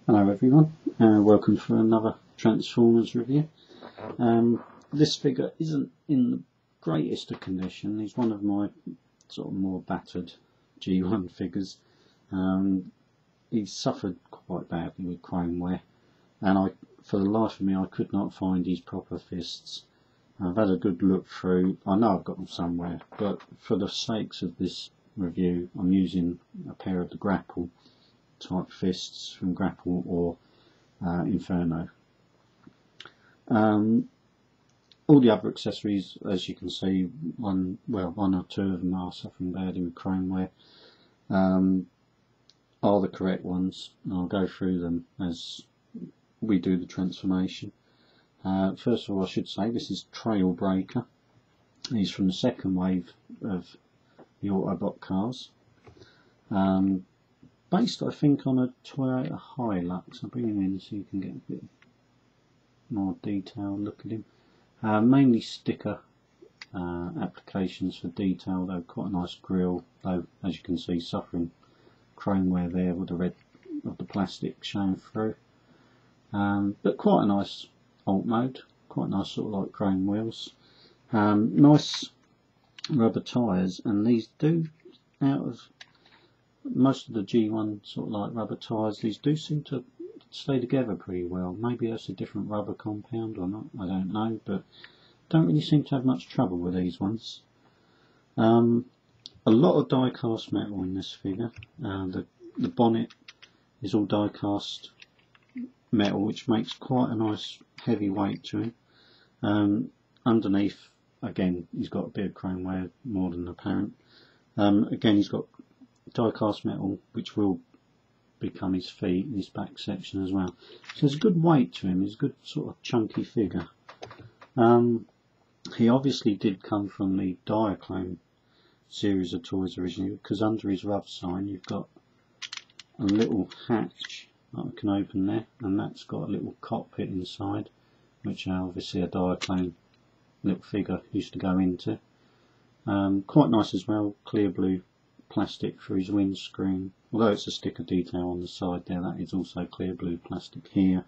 Hello everyone, welcome for another Transformers review. This figure isn't in the greatest of condition. He's one of my sort of more battered G1 figures. He's suffered quite badly with chrome wear, and for the life of me I could not find his proper fists. I've had a good look through. I know I've got them somewhere, but for the sakes of this review I'm using a pair of the Grapple type fists from Grapple or Inferno. All the other accessories, as you can see, one or two of them are suffering badly with chrome wear, are the correct ones. I'll go through them as we do the transformation. First of all, I should say this is Trailbreaker. He's from the second wave of the Autobot cars. Based, I think, on a Toyota Hilux. I'll bring him in so you can get a bit more detailed look at him. Mainly sticker applications for detail, though quite a nice grille, though as you can see suffering chrome wear there with the red of the plastic showing through. But quite a nice alt mode, quite nice sort of like chrome wheels. Nice rubber tyres, and these do, out of most of the G1 sort of like rubber tyres, these do seem to stay together pretty well. Maybe that's a different rubber compound or not, I don't know, but don't really seem to have much trouble with these ones. A lot of die cast metal in this figure. The bonnet is all die cast metal, which makes quite a nice heavy weight to him. Underneath, again, he's got a bit of chrome wear, more than apparent. Again, he's got die cast metal, which will become his feet and his back section as well. So there's a good weight to him. He's a good sort of chunky figure. He obviously did come from the Diaclone series of toys originally, because under his Rub sign you've got a little hatch that I can open there, and that's got a little cockpit inside, which obviously a Diaclone little figure used to go into. Quite nice as well, clear blue plastic for his windscreen, although it's a sticker detail on the side there. That is also clear blue plastic here,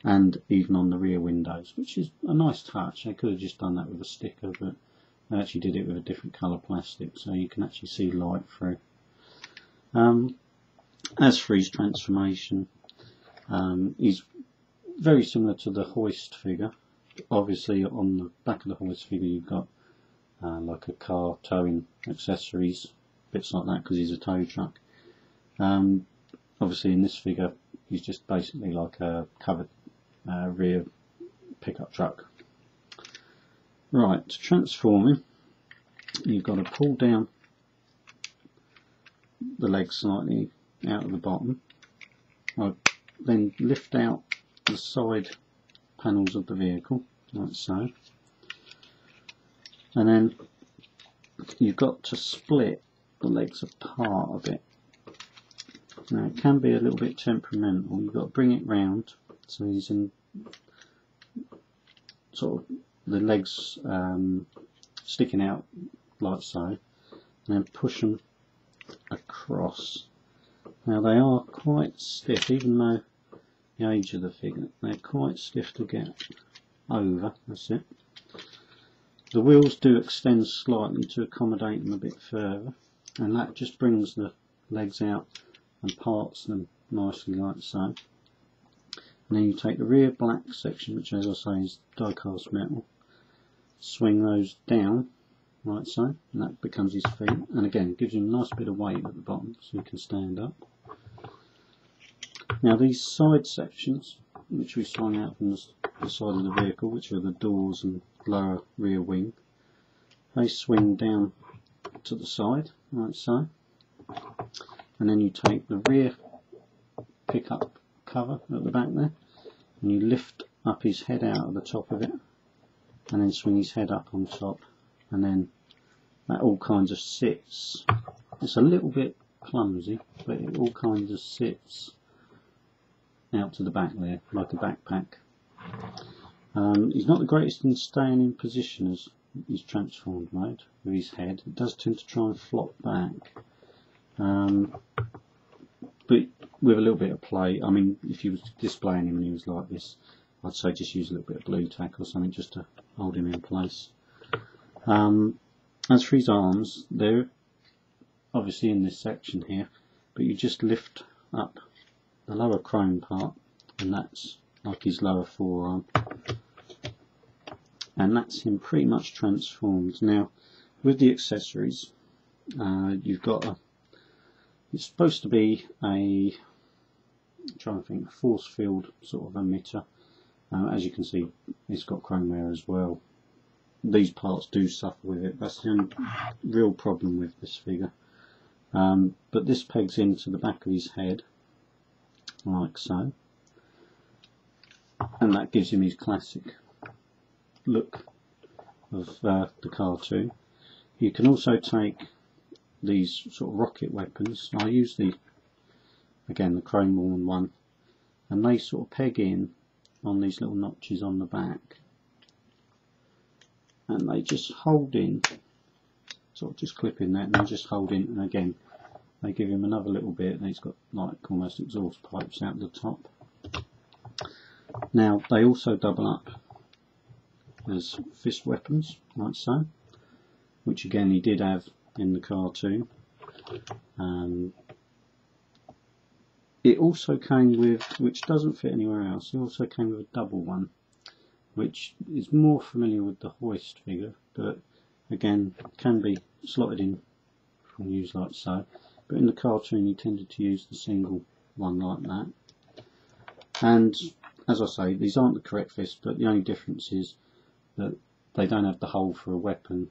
and even on the rear windows, which is a nice touch. They could have just done that with a sticker, but they actually did it with a different colour plastic, so you can actually see light through. As for his transformation, he's very similar to the Hoist figure. Obviously on the back of the Hoist figure you've got like a car towing accessories, bits like that, because he's a tow truck. Obviously in this figure he's just basically like a covered rear pickup truck. Right, to transform him you've got to pull down the legs slightly out of the bottom. I'll then lift out the side panels of the vehicle like so, and then you've got to split the legs apart a bit. Now it can be a little bit temperamental. You've got to bring it round so he's in sort of the legs sticking out like so, and then push them across. Now they are quite stiff, even though the age of the figure, they're quite stiff to get over. That's it. The wheels do extend slightly to accommodate them a bit further, and that just brings the legs out and parts them nicely like so. And then you take the rear black section, which as I say is die cast metal, swing those down like so, and that becomes his feet, and again it gives him a nice bit of weight at the bottom so he can stand up. Now these side sections, which we swung out from the side of the vehicle, which are the doors and lower rear wing, they swing down to the side like so, and then you take the rear pickup cover at the back there and you lift up his head out of the top of it, and then swing his head up on top, and then that all kinds of sits. It's a little bit clumsy, but it all kinds of sits out to the back there like a backpack. He's not the greatest in staying in position as his transformed mode with his head. It does tend to try and flop back, but with a little bit of play. I mean, if you was displaying him and he was like this, I'd say just use a little bit of blue tack or something just to hold him in place. As for his arms, they're obviously in this section here, but you just lift up the lower chrome part, and that's like his lower forearm, and that's him pretty much transformed. Now with the accessories, you've got a, it's supposed to be a, I'm trying to think, force field sort of emitter. As you can see, it's got chrome there as well. These parts do suffer with it. That's the only real problem with this figure. But this pegs into the back of his head, like so, and that gives him his classic look of the cartoon. You can also take these sort of rocket weapons. I use the chrome worn one, and they sort of peg in on these little notches on the back, and they just hold in, sort of just clip in that, and they just hold in, and again they give him another little bit, and he's got like almost exhaust pipes out the top. Now they also double up as fist weapons, like so, which again he did have in the cartoon. It also came with, which doesn't fit anywhere else, it also came with a double one, which is more familiar with the Hoist figure, but again can be slotted in and used like so. But in the cartoon he tended to use the single one like that. And as I say, these aren't the correct fists, but the only difference is that they don't have the hole for a weapon.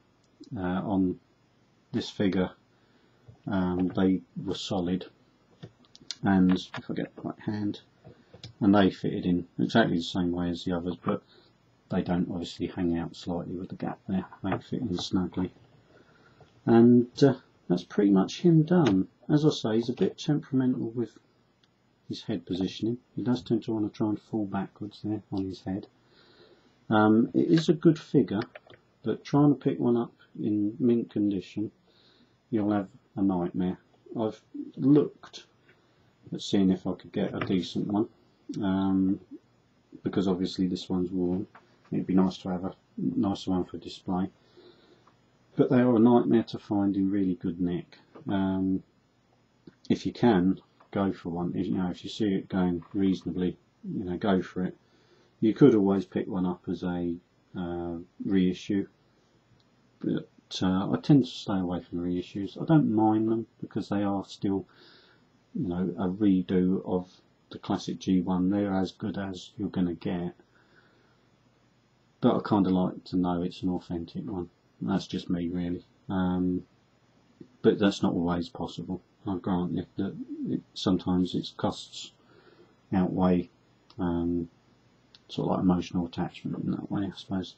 On this figure they were solid, and if I get the right hand, and they fitted in exactly the same way as the others, but they don't obviously hang out slightly with the gap there, they fit in snugly. And that's pretty much him done. As I say, he's a bit temperamental with his head positioning. He does tend to want to try and fall backwards there on his head. It is a good figure, but trying to pick one up in mint condition, you'll have a nightmare. I've looked at seeing if I could get a decent one, because obviously this one's worn. It'd be nice to have a nicer one for display, but they are a nightmare to find in really good nick. If you can, go for one. If you see it going reasonably, go for it. You could always pick one up as a reissue, but I tend to stay away from reissues. I don't mind them because they are still, a redo of the classic G1. They're as good as you're going to get, but I kind of like to know it's an authentic one. That's just me, really. But that's not always possible. I grant you that sometimes its costs outweigh sort of like emotional attachment in that way, I suppose.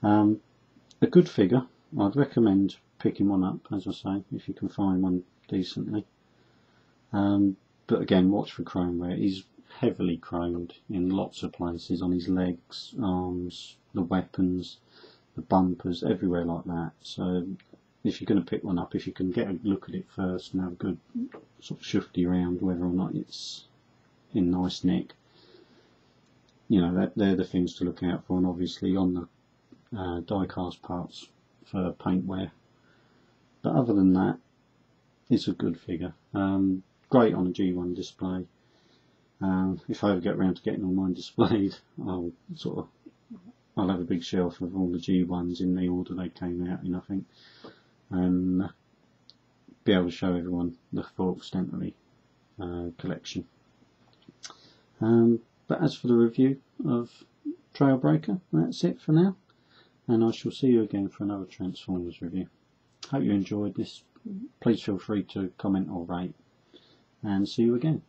A good figure. I'd recommend picking one up, as I say, if you can find one decently. But again, watch for chrome wear. He's heavily chromed in lots of places, on his legs, arms, the weapons, the bumpers, everywhere like that. So if you're going to pick one up, if you can get a look at it first and have a good sort of shufty around whether or not it's in nice nick, they're the things to look out for. And obviously on the die cast parts for paint wear. But other than that, it's a good figure. Great on a G1 display. If I ever get around to getting all mine displayed, I'll have a big shelf of all the G1s in the order they came out in, I think, and be able to show everyone the full extent of the collection. But as for the review of Trailbreaker, that's it for now, and I shall see you again for another Transformers review. Hope you enjoyed this. Please feel free to comment or rate, and see you again.